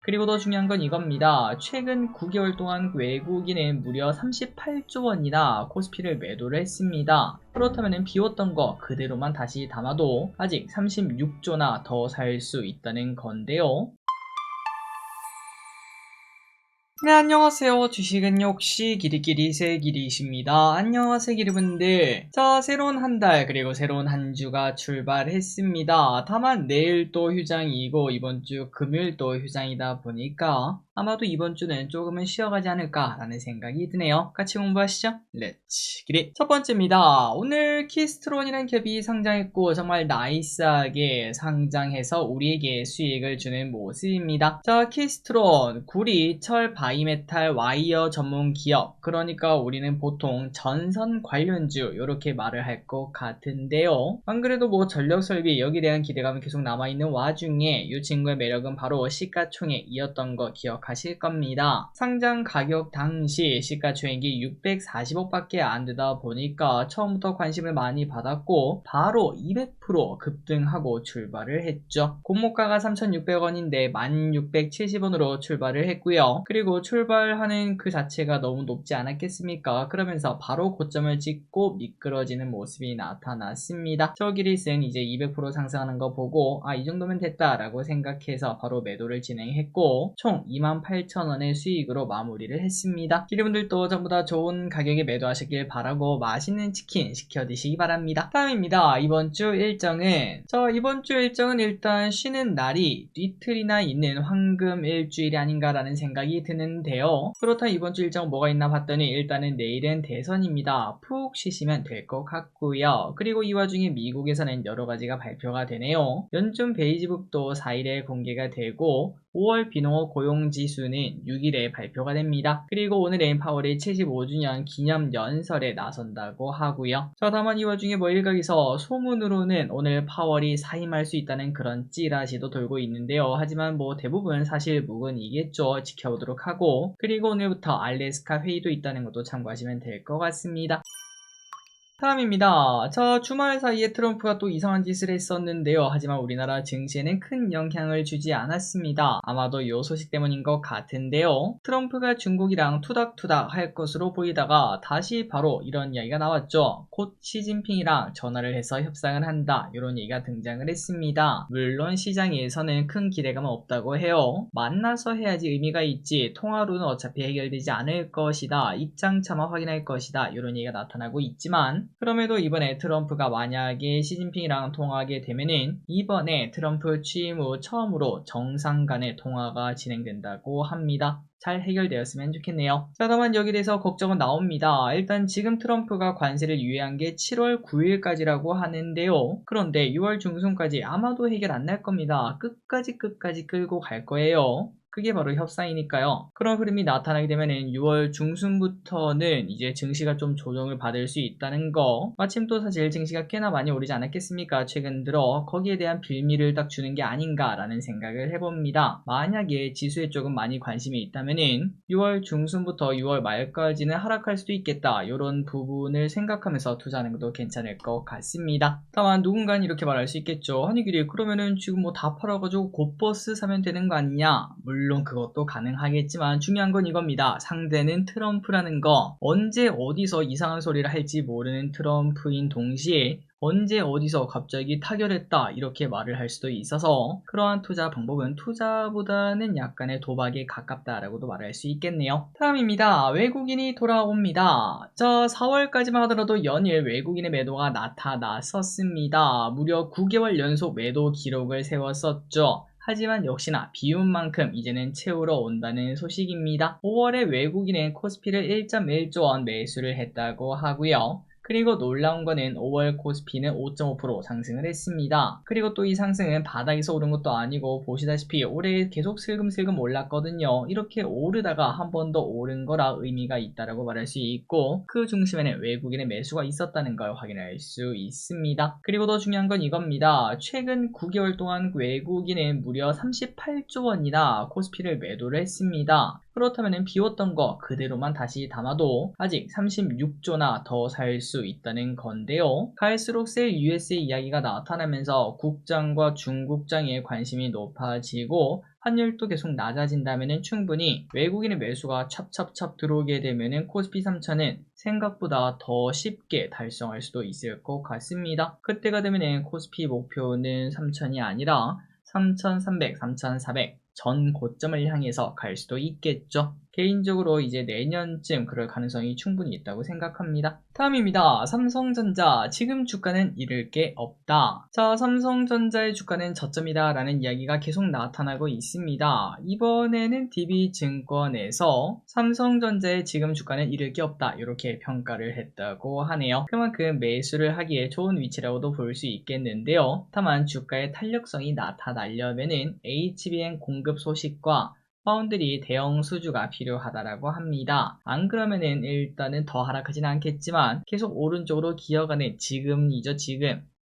그리고 더 중요한 건 이겁니다. 최근 9개월 동안 외국인은 무려 38조 원이나 코스피를 매도를 했습니다. 그렇다면 비웠던 거 그대로만 다시 담아도 아직 36조나 더 살 수 있다는 건데요. 네, 안녕하세요. 주식은 역시 길이길이 새길이십니다. 안녕하세요, 길이분들. 자, 새로운 한 달, 그리고 새로운 한 주가 출발했습니다. 다만 내일 또 휴장이고 이번 주 금요일 또 휴장이다 보니까 아마도 이번 주는 조금은 쉬어가지 않을까라는 생각이 드네요. 같이 공부하시죠. 렛츠 기릿. 첫 번째입니다. 오늘 키스트론이라는 캡이 상장했고 정말 나이스하게 상장해서 우리에게 수익을 주는 모습입니다. 자, 키스트론, 구리, 철, 바이메탈, 와이어 전문 기업. 그러니까 우리는 보통 전선 관련주 이렇게 말을 할 것 같은데요. 안 그래도 뭐 전력 설비 여기에 대한 기대감은 계속 남아있는 와중에 이 친구의 매력은 바로 시가총액이었던 거 기억하실 겁니다. 상장 가격 당시 시가총액이 640억밖에 안 되다 보니까 처음부터 관심을 많이 받았고 바로 200% 급등하고 출발을 했죠. 공모가가 3,600원인데 1,670원으로 출발을 했고요. 그리고 출발하는 그 자체가 너무 높지 않았겠습니까? 그러면서 바로 고점을 찍고 미끄러지는 모습이 나타났습니다. 저기릿은 이제 200% 상승하는 거 보고 이 정도면 됐다라고 생각해서 바로 매도를 진행했고 총 28,000원의 수익으로 마무리를 했습니다. 기리분들도 전부 다 좋은 가격에 매도하시길 바라고 맛있는 치킨 시켜 드시기 바랍니다. 다음입니다. 이번 주 일정은 일단 쉬는 날이 이틀이나 있는 황금 일주일이 아닌가라는 생각이 드는데요. 그렇다면 이번 주 일정은 뭐가 있나 봤더니 일단은 내일은 대선입니다. 푹 쉬시면 될 것 같고요. 그리고 이 와중에 미국에서는 여러 가지가 발표가 되네요. 연준 베이지북도 4일에 공개가 되고 5월 비농업 고용지수는 6일에 발표가 됩니다. 그리고 오늘은 파월이 75주년 기념 연설에 나선다고 하고요. 자, 다만 이 와중에 뭐 일각에서 소문으로는 오늘 파월이 사임할 수 있다는 그런 찌라시도 돌고 있는데요. 하지만 뭐 대부분 사실 무근이겠죠. 지켜보도록 하고 그리고 오늘부터 알래스카 회의도 있다는 것도 참고하시면 될 것 같습니다. 다음입니다. 자, 주말 사이에 트럼프가 또 이상한 짓을 했었는데요. 하지만 우리나라 증시에는 큰 영향을 주지 않았습니다. 아마도 이 소식 때문인 것 같은데요. 트럼프가 중국이랑 투닥투닥 할 것으로 보이다가 다시 바로 이런 이야기가 나왔죠. 곧 시진핑이랑 전화를 해서 협상을 한다. 이런 얘기가 등장을 했습니다. 물론 시장에서는 큰 기대감은 없다고 해요. 만나서 해야지 의미가 있지 통화로는 어차피 해결되지 않을 것이다. 입장 차마 확인할 것이다. 이런 얘기가 나타나고 있지만 그럼에도 이번에 트럼프가 만약에 시진핑이랑 통화하게 되면은 이번에 트럼프 취임 후 처음으로 정상 간의 통화가 진행된다고 합니다. 잘 해결되었으면 좋겠네요. 자, 다만 여기에 대해서 걱정은 나옵니다. 일단 지금 트럼프가 관세를 유예한 게 7월 9일까지라고 하는데요. 그런데 6월 중순까지 아마도 해결 안 날 겁니다. 끝까지 끌고 갈 거예요. 그게 바로 협상이니까요. 그런 흐름이 나타나게 되면은 6월 중순부터는 이제 증시가 좀 조정을 받을 수 있다는 거. 마침 또 사실 증시가 꽤나 많이 오르지 않았겠습니까? 최근 들어 거기에 대한 빌미를 딱 주는 게 아닌가라는 생각을 해봅니다. 만약에 지수에 조금 많이 관심이 있다면은 6월 중순부터 6월 말까지는 하락할 수도 있겠다. 이런 부분을 생각하면서 투자하는 것도 괜찮을 것 같습니다. 다만 누군가는 이렇게 말할 수 있겠죠. 아니 길이 그러면은 지금 뭐 다 팔아가지고 곧버스 사면 되는 거 아니냐? 물론 그것도 가능하겠지만 중요한 건 이겁니다. 상대는 트럼프라는 거. 언제 어디서 이상한 소리를 할지 모르는 트럼프인 동시에 언제 어디서 갑자기 타결했다 이렇게 말을 할 수도 있어서 그러한 투자 방법은 투자보다는 약간의 도박에 가깝다라고도 말할 수 있겠네요. 다음입니다. 외국인이 돌아옵니다. 자, 4월까지만 하더라도 연일 외국인의 매도가 나타났었습니다. 무려 9개월 연속 매도 기록을 세웠었죠. 하지만 역시나 비운 만큼 이제는 채우러 온다는 소식입니다. 5월에 외국인은 코스피를 1.1조 원 매수를 했다고 하고요. 그리고 놀라운 거는 5월 코스피는 5.5% 상승을 했습니다. 그리고 또 이 상승은 바닥에서 오른 것도 아니고 보시다시피 올해 계속 슬금슬금 올랐거든요. 이렇게 오르다가 한 번 더 오른 거라 의미가 있다라고 말할 수 있고 그 중심에는 외국인의 매수가 있었다는 걸 확인할 수 있습니다. 그리고 더 중요한 건 이겁니다. 최근 9개월 동안 외국인은 무려 38조 원이나 코스피를 매도를 했습니다. 그렇다면 비웠던 거 그대로만 다시 담아도 아직 36조나 더 살 수 있다는 건데요. 갈수록 셀 USA 이야기가 나타나면서 국장과 중국장의 관심이 높아지고 환율도 계속 낮아진다면 충분히 외국인의 매수가 찹찹찹 들어오게 되면 코스피 3000은 생각보다 더 쉽게 달성할 수도 있을 것 같습니다. 그때가 되면 코스피 목표는 3000이 아니라 3300, 3400 전 고점을 향해서 갈 수도 있겠죠. 개인적으로 이제 내년쯤 그럴 가능성이 충분히 있다고 생각합니다. 다음입니다. 삼성전자. 지금 주가는 잃을 게 없다. 자, 삼성전자의 주가는 저점이다 라는 이야기가 계속 나타나고 있습니다. 이번에는 DB증권에서 삼성전자의 지금 주가는 잃을 게 없다 이렇게 평가를 했다고 하네요. 그만큼 매수를 하기에 좋은 위치라고도 볼 수 있겠는데요. 다만 주가의 탄력성이 나타나려면은 HBM 공급 소식과 파운드리 대형 수주가 필요하다라고 합니다. 안 그러면은 일단은 더 하락하진 않겠지만 계속 오른쪽으로 기어가는 지금이죠.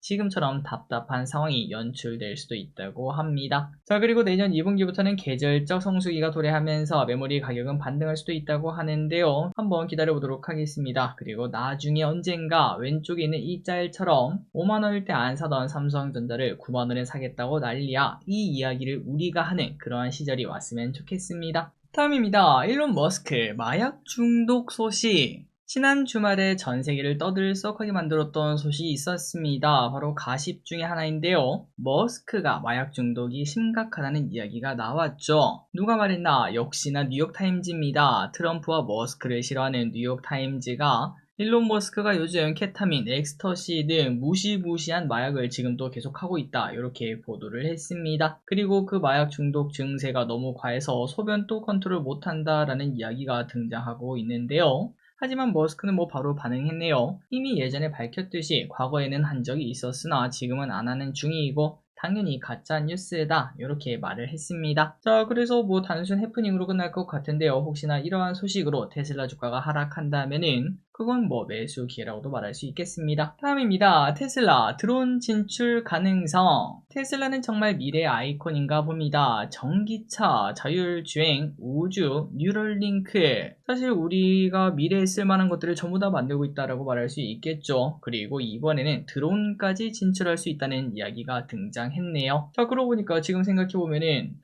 지금처럼 답답한 상황이 연출될 수도 있다고 합니다. 자, 그리고 내년 2분기부터는 계절적 성수기가 도래하면서 메모리 가격은 반등할 수도 있다고 하는데요. 한번 기다려보도록 하겠습니다. 그리고 나중에 언젠가 왼쪽에 있는 이 짤처럼 5만원일 때 안 사던 삼성전자를 9만원에 사겠다고 난리야. 이 이야기를 우리가 하는 그러한 시절이 왔으면 좋겠습니다. 다음입니다. 일론 머스크 마약 중독 소식. 지난 주말에 전 세계를 떠들썩하게 만들었던 소식이 있었습니다. 바로 가십 중에 하나인데요. 머스크가 마약 중독이 심각하다는 이야기가 나왔죠. 누가 말했나? 역시나 뉴욕타임즈입니다. 트럼프와 머스크를 싫어하는 뉴욕타임즈가 일론 머스크가 요즘 케타민, 엑스터시 등 무시무시한 마약을 지금도 계속하고 있다 이렇게 보도를 했습니다. 그리고 그 마약 중독 증세가 너무 과해서 소변도 컨트롤 못한다라는 이야기가 등장하고 있는데요. 하지만 머스크는 바로 반응했네요. 이미 예전에 밝혔듯이 과거에는 한 적이 있었으나 지금은 안 하는 중이고 당연히 가짜 뉴스다 이렇게 말을 했습니다. 자, 그래서 단순 해프닝으로 끝날 것 같은데요. 혹시나 이러한 소식으로 테슬라 주가가 하락한다면은 그건 매수 기회라고도 말할 수 있겠습니다. 다음입니다. 테슬라 드론 진출 가능성. 테슬라는 정말 미래의 아이콘인가 봅니다. 전기차, 자율주행, 우주, 뉴럴링크. 사실 우리가 미래에 쓸만한 것들을 전부 다 만들고 있다라고 말할 수 있겠죠. 그리고 이번에는 드론까지 진출할 수 있다는 이야기가 등장했네요. 자, 그러고 보니까 지금 생각해보면은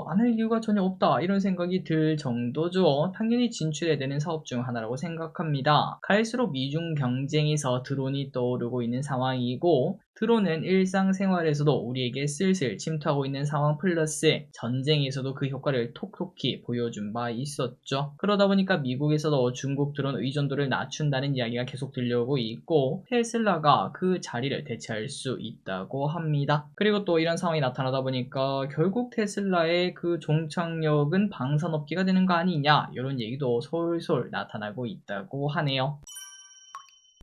안 할 이유가 전혀 없다 이런 생각이 들 정도죠. 당연히 진출해야 되는 사업 중 하나라고 생각합니다. 갈수록 미중 경쟁에서 드론이 떠오르고 있는 상황이고 드론은 일상생활에서도 우리에게 슬슬 침투하고 있는 상황 플러스 전쟁에서도 그 효과를 톡톡히 보여준 바 있었죠. 그러다 보니까 미국에서도 중국 드론 의존도를 낮춘다는 이야기가 계속 들려오고 있고 테슬라가 그 자리를 대체할 수 있다고 합니다. 그리고 또 이런 상황이 나타나다 보니까 결국 테슬라의 그 종착역은 방산업계가 되는 거 아니냐 이런 얘기도 솔솔 나타나고 있다고 하네요.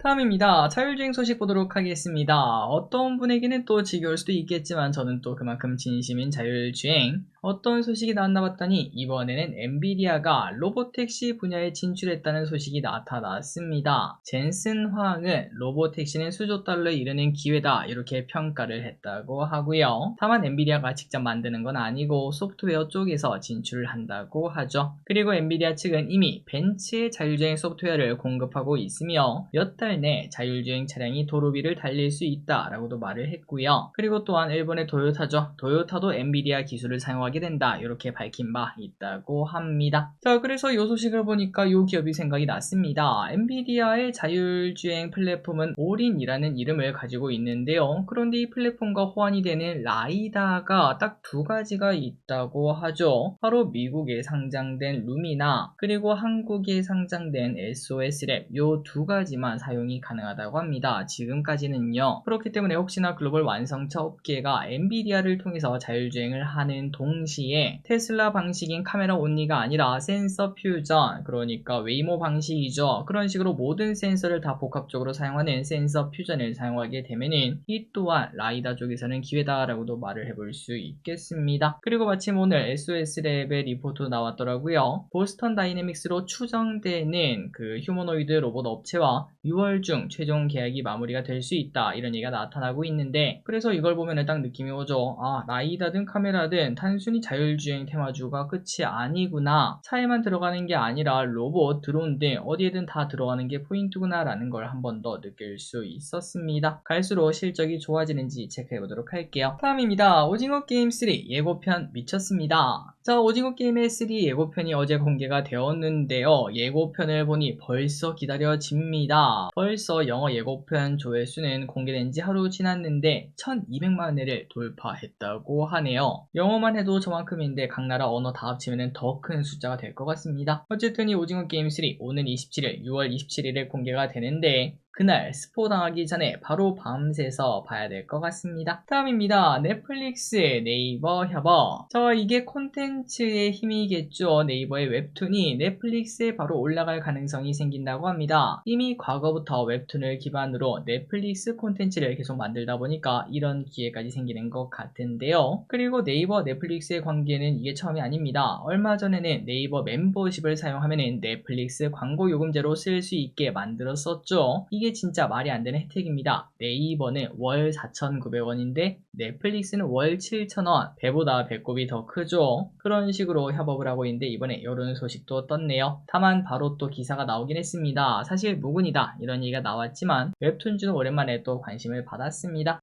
다음입니다. 자율주행 소식 보도록 하겠습니다. 어떤 분에게는 또 지겨울 수도 있겠지만 저는 또 그만큼 진심인 자율주행. 어떤 소식이 나왔나 봤더니 이번에는 엔비디아가 로보택시 분야에 진출했다는 소식이 나타났습니다. 젠슨 황은 로보택시는 수조 달러에 이르는 기회다 이렇게 평가를 했다고 하고요. 다만 엔비디아가 직접 만드는 건 아니고 소프트웨어 쪽에서 진출을 한다고 하죠. 그리고 엔비디아 측은 이미 벤츠의 자율주행 소프트웨어를 공급하고 있으며 몇 달 내 자율주행 차량이 도로위를 달릴 수 있다라고도 말을 했고요. 그리고 또한 일본의 도요타죠. 도요타도 엔비디아 기술을 사용하게 된다 이렇게 밝힌 바 있다고 합니다. 자, 그래서 이 소식을 보니까 이 기업이 생각이 났습니다. 엔비디아의 자율주행 플랫폼은 올인이라는 이름을 가지고 있는데요. 그런데 이 플랫폼과 호환이 되는 라이다가 딱 두 가지가 있다고 하죠. 바로 미국에 상장된 루미나 그리고 한국에 상장된 SOS랩 이 두 가지만 사용이 가능하다고 합니다. 지금까지는요. 그렇기 때문에 혹시나 글로벌 완성차 업계가 엔비디아를 통해서 자율주행을 하는 동시에 테슬라 방식인 카메라 온리가 아니라 센서 퓨전, 그러니까 웨이모 방식이죠. 그런 식으로 모든 센서를 다 복합적으로 사용하는 센서 퓨전을 사용하게 되면은 이 또한 라이다 쪽에서는 기회다라고도 말을 해볼 수 있겠습니다. 그리고 마침 오늘 SOS랩의 리포트 나왔더라고요. 보스턴 다이내믹스로 추정되는 그 휴머노이드 로봇 업체와 6월 중 최종 계약이 마무리가 될 수 있다 이런 얘기가 나타나고 있는데 그래서 이걸 보면 딱 느낌이 오죠. 라이다든 카메라든 단순히 단순히 자율주행 테마주가 끝이 아니구나, 차에만 들어가는 게 아니라 로봇, 드론 등 어디에든 다 들어가는 게 포인트구나 라는 걸 한 번 더 느낄 수 있었습니다. 갈수록 실적이 좋아지는지 체크해보도록 할게요. 다음입니다. 오징어 게임 3 예고편 미쳤습니다. 자, 오징어 게임의 3 예고편이 어제 공개가 되었는데요. 예고편을 보니 벌써 기다려집니다. 벌써 영어 예고편 조회수는 공개된 지 하루 지났는데 1200만 회를 돌파했다고 하네요. 영어만 해도 저만큼인데 각 나라 언어 다 합치면 더 큰 숫자가 될 것 같습니다. 어쨌든 이 오징어 게임 3 오는 27일 6월 27일에 공개가 되는데 그날 스포 당하기 전에 바로 밤새서 봐야 될 것 같습니다. 다음입니다. 넷플릭스 네이버 협업. 이게 콘텐츠의 힘이겠죠. 네이버의 웹툰이 넷플릭스에 바로 올라갈 가능성이 생긴다고 합니다. 이미 과거부터 웹툰을 기반으로 넷플릭스 콘텐츠를 계속 만들다 보니까 이런 기회까지 생기는 것 같은데요. 그리고 네이버 넷플릭스의 관계는 이게 처음이 아닙니다. 얼마 전에는 네이버 멤버십을 사용하면 넷플릭스 광고 요금제로 쓸 수 있게 만들었었죠. 이게 진짜 말이 안 되는 혜택입니다. 네이버는 월 4,900원인데 넷플릭스는 월 7,000원, 배보다 배꼽이 더 크죠. 그런 식으로 협업을 하고 있는데 이번에 이런 소식도 떴네요. 다만 바로 또 기사가 나오긴 했습니다. 사실 무근이다 이런 얘기가 나왔지만 웹툰주는 오랜만에 또 관심을 받았습니다.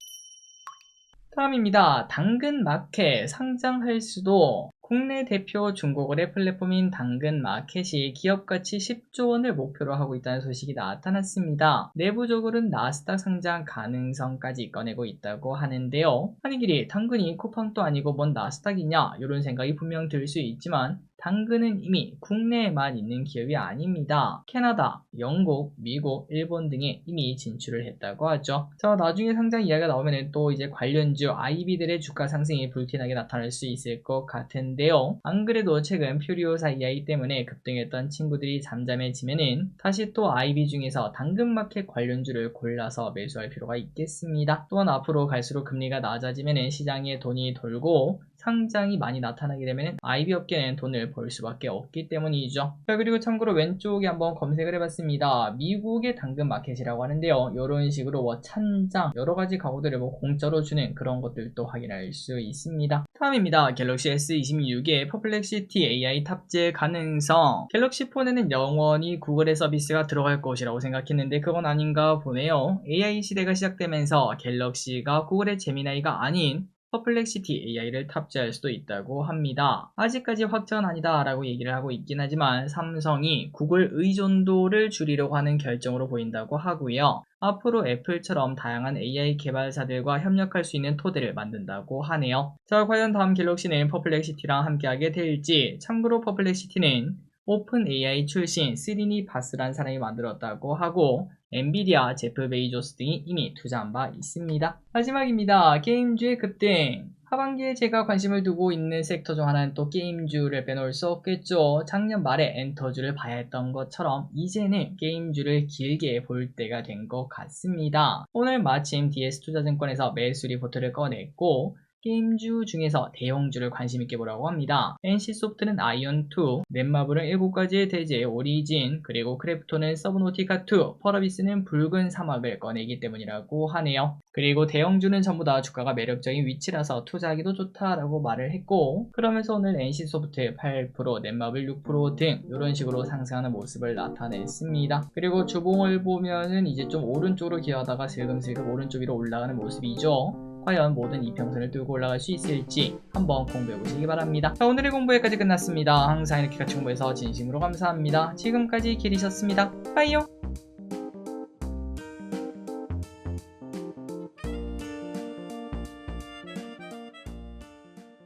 다음입니다. 당근마켓 상장할 수도. 국내 대표 중고거래 플랫폼인 당근마켓이 기업가치 10조 원을 목표로 하고 있다는 소식이 나타났습니다. 내부적으로는 나스닥 상장 가능성까지 꺼내고 있다고 하는데요. 아니 길이 당근이 쿠팡도 아니고 뭔 나스닥이냐 이런 생각이 분명 들 수 있지만 당근은 이미 국내에만 있는 기업이 아닙니다. 캐나다, 영국, 미국, 일본 등에 이미 진출을 했다고 하죠. 자, 나중에 상장 이야기가 나오면 또 이제 관련주 IB들의 주가 상승이 불티나게 나타날 수 있을 것 같은데요. 안 그래도 최근 퓨리오사 이야기 때문에 급등했던 친구들이 잠잠해지면은 다시 또 IB 중에서 당근마켓 관련주를 골라서 매수할 필요가 있겠습니다. 또한 앞으로 갈수록 금리가 낮아지면은 시장에 돈이 돌고 상장이 많이 나타나게 되면 IB 업계는 돈을 벌 수밖에 없기 때문이죠. 자, 그리고 참고로 왼쪽에 한번 검색을 해봤습니다. 미국의 당근마켓이라고 하는데요. 이런 식으로 찬장 여러가지 가구들을 공짜로 주는 그런 것들도 확인할 수 있습니다. 다음입니다. 갤럭시 S26의 퍼플렉시티 AI 탑재 가능성. 갤럭시 폰에는 영원히 구글의 서비스가 들어갈 것이라고 생각했는데 그건 아닌가 보네요. AI 시대가 시작되면서 갤럭시가 구글의 제미나이가 아닌 퍼플렉시티 AI를 탑재할 수도 있다고 합니다. 아직까지 확정은 아니다 라고 얘기를 하고 있긴 하지만 삼성이 구글 의존도를 줄이려고 하는 결정으로 보인다고 하고요. 앞으로 애플처럼 다양한 AI 개발사들과 협력할 수 있는 토대를 만든다고 하네요. 자, 과연 다음 갤럭시는 퍼플렉시티랑 함께하게 될지. 참고로 퍼플렉시티는 오픈 AI 출신 스리니 바스라는 사람이 만들었다고 하고 엔비디아, 제프 베이조스 등이 이미 투자한 바 있습니다. 마지막입니다. 게임주의 급등. 하반기에 제가 관심을 두고 있는 섹터 중 하나는 또 게임주를 빼놓을 수 없겠죠. 작년 말에 엔터주를 봐야 했던 것처럼 이제는 게임주를 길게 볼 때가 된 것 같습니다. 오늘 마침 DS투자증권에서 매수 리포트를 꺼냈고 게임주 중에서 대형주를 관심있게 보라고 합니다. NC소프트는 아이온2, 넷마블은 7가지의 대제, 오리진, 그리고 크래프톤은 서브노티카2, 펄어비스는 붉은 사막을 꺼내기 때문이라고 하네요. 그리고 대형주는 전부 다 주가가 매력적인 위치라서 투자하기도 좋다라고 말을 했고 그러면서 오늘 NC소프트 8%, 넷마블 6% 등 이런 식으로 상승하는 모습을 나타냈습니다. 그리고 주봉을 보면은 이제 좀 오른쪽으로 기어하다가 슬금슬금 오른쪽 위로 올라가는 모습이죠. 과연 모든 이평선을 뚫고 올라갈 수 있을지 한번 공부해보시기 바랍니다. 자, 오늘의 공부 여기까지 끝났습니다. 항상 이렇게 같이 공부해서 진심으로 감사합니다. 지금까지 길이셨습니다. 빠이요.